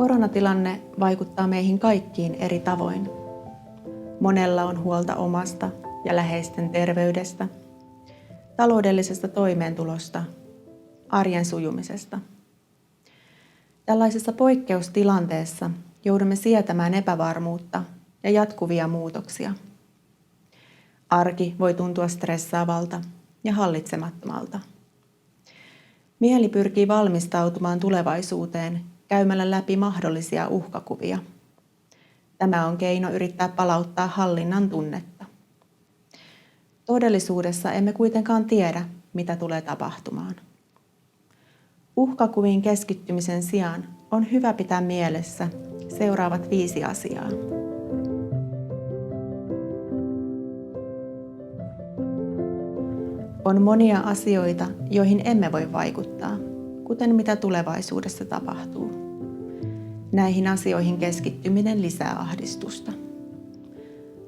Koronatilanne vaikuttaa meihin kaikkiin eri tavoin. Monella on huolta omasta ja läheisten terveydestä, taloudellisesta toimeentulosta, arjen sujumisesta. Tällaisessa poikkeustilanteessa joudumme sietämään epävarmuutta ja jatkuvia muutoksia. Arki voi tuntua stressaavalta ja hallitsemattomalta. Mieli pyrkii valmistautumaan tulevaisuuteen käymällä läpi mahdollisia uhkakuvia. Tämä on keino yrittää palauttaa hallinnan tunnetta. Todellisuudessa emme kuitenkaan tiedä, mitä tulee tapahtumaan. Uhkakuviin keskittymisen sijaan on hyvä pitää mielessä seuraavat 5 asiaa. On monia asioita, joihin emme voi vaikuttaa, kuten mitä tulevaisuudessa tapahtuu. Näihin asioihin keskittyminen lisää ahdistusta.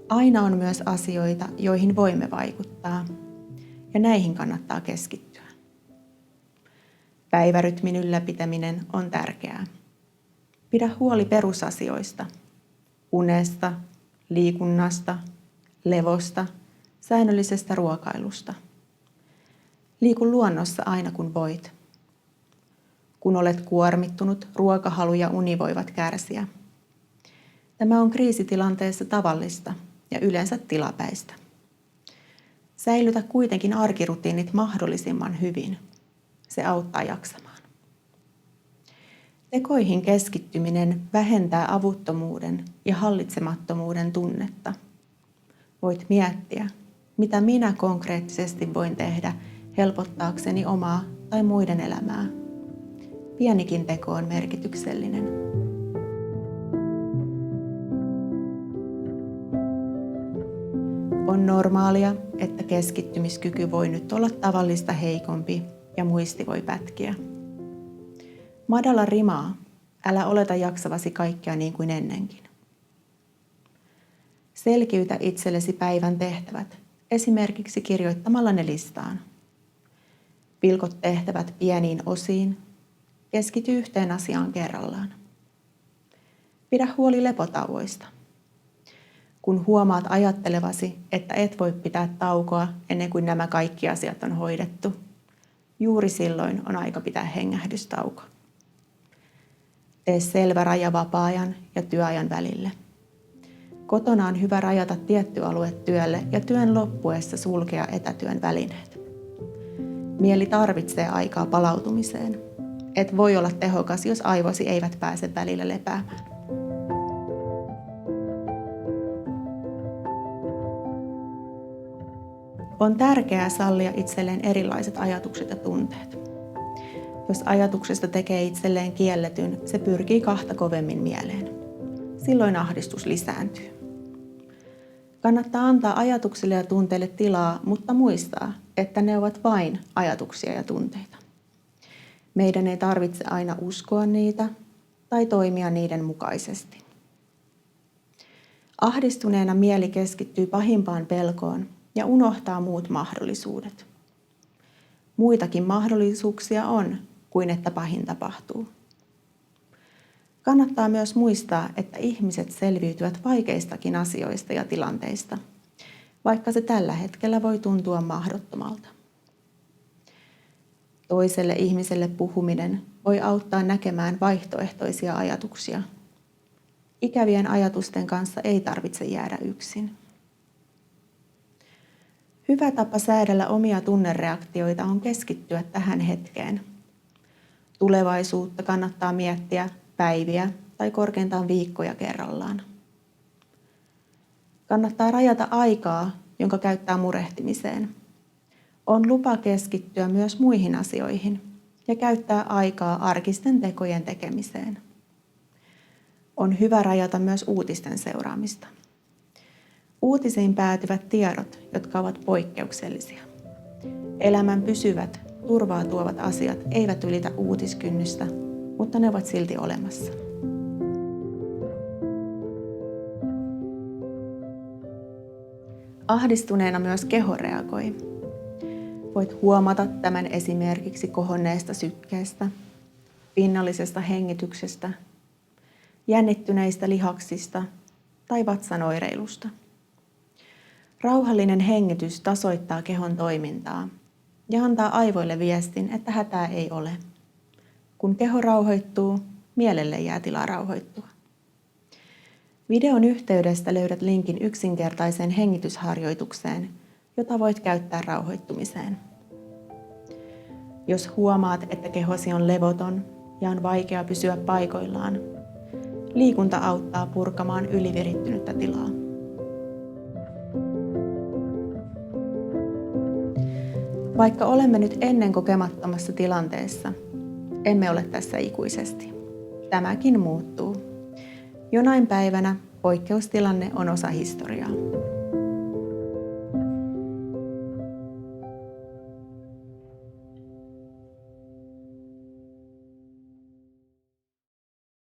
Aina on myös asioita, joihin voimme vaikuttaa, ja näihin kannattaa keskittyä. Päivärytmin ylläpitäminen on tärkeää. Pidä huoli perusasioista, unesta, liikunnasta, levosta, säännöllisestä ruokailusta. Liiku luonnossa aina kun voit. Kun olet kuormittunut, ruokahalu ja uni voivat kärsiä. Tämä on kriisitilanteessa tavallista ja yleensä tilapäistä. Säilytä kuitenkin arkirutiinit mahdollisimman hyvin. Se auttaa jaksamaan. Tekoihin keskittyminen vähentää avuttomuuden ja hallitsemattomuuden tunnetta. Voit miettiä, mitä minä konkreettisesti voin tehdä helpottaakseni omaa tai muiden elämää. Pienikin teko on merkityksellinen. On normaalia, että keskittymiskyky voi nyt olla tavallista heikompi ja muisti voi pätkiä. Madalla rimaa, älä oleta jaksavasi kaikkea niin kuin ennenkin. Selkiytä itsellesi päivän tehtävät, esimerkiksi kirjoittamalla ne listaan. Pilkot tehtävät pieniin osiin. Keskity yhteen asiaan kerrallaan. Pidä huoli lepotauoista. Kun huomaat ajattelevasi, että et voi pitää taukoa ennen kuin nämä kaikki asiat on hoidettu, juuri silloin on aika pitää hengähdystauko. Tee selvä raja vapaa-ajan ja työajan välille. Kotona on hyvä rajata tietty alue työlle ja työn loppuessa sulkea etätyön välineet. Mieli tarvitsee aikaa palautumiseen. Et voi olla tehokas, jos aivosi eivät pääse välillä lepäämään. On tärkeää sallia itselleen erilaiset ajatukset ja tunteet. Jos ajatuksesta tekee itselleen kielletyn, se pyrkii 2 kovemmin mieleen. Silloin ahdistus lisääntyy. Kannattaa antaa ajatuksille ja tunteille tilaa, mutta muistaa, että ne ovat vain ajatuksia ja tunteita. Meidän ei tarvitse aina uskoa niitä tai toimia niiden mukaisesti. Ahdistuneena mieli keskittyy pahimpaan pelkoon ja unohtaa muut mahdollisuudet. Muitakin mahdollisuuksia on kuin että pahin tapahtuu. Kannattaa myös muistaa, että ihmiset selviytyvät vaikeistakin asioista ja tilanteista, vaikka se tällä hetkellä voi tuntua mahdottomalta. Toiselle ihmiselle puhuminen voi auttaa näkemään vaihtoehtoisia ajatuksia. Ikävien ajatusten kanssa ei tarvitse jäädä yksin. Hyvä tapa säädellä omia tunnereaktioita on keskittyä tähän hetkeen. Tulevaisuutta kannattaa miettiä päiviä tai korkeintaan viikkoja kerrallaan. Kannattaa rajata aikaa, jonka käyttää murehtimiseen. On lupa keskittyä myös muihin asioihin ja käyttää aikaa arkisten tekojen tekemiseen. On hyvä rajata myös uutisten seuraamista. Uutisiin päätyvät tiedot, jotka ovat poikkeuksellisia. Elämän pysyvät, turvaa tuovat asiat eivät ylitä uutiskynnystä, mutta ne ovat silti olemassa. Ahdistuneena myös keho reagoi. Voit huomata tämän esimerkiksi kohonneesta sykkeestä, pinnallisesta hengityksestä, jännittyneistä lihaksista tai vatsan oireilusta. Rauhallinen hengitys tasoittaa kehon toimintaa ja antaa aivoille viestin, että hätää ei ole. Kun keho rauhoittuu, mielelle jää tilaa rauhoittua. Videon yhteydestä löydät linkin yksinkertaiseen hengitysharjoitukseen, jota voit käyttää rauhoittumiseen. Jos huomaat, että kehosi on levoton ja on vaikea pysyä paikoillaan, liikunta auttaa purkamaan ylivirittynyttä tilaa. Vaikka olemme nyt ennen kokemattomassa tilanteessa, emme ole tässä ikuisesti. Tämäkin muuttuu. Jonain päivänä poikkeustilanne on osa historiaa.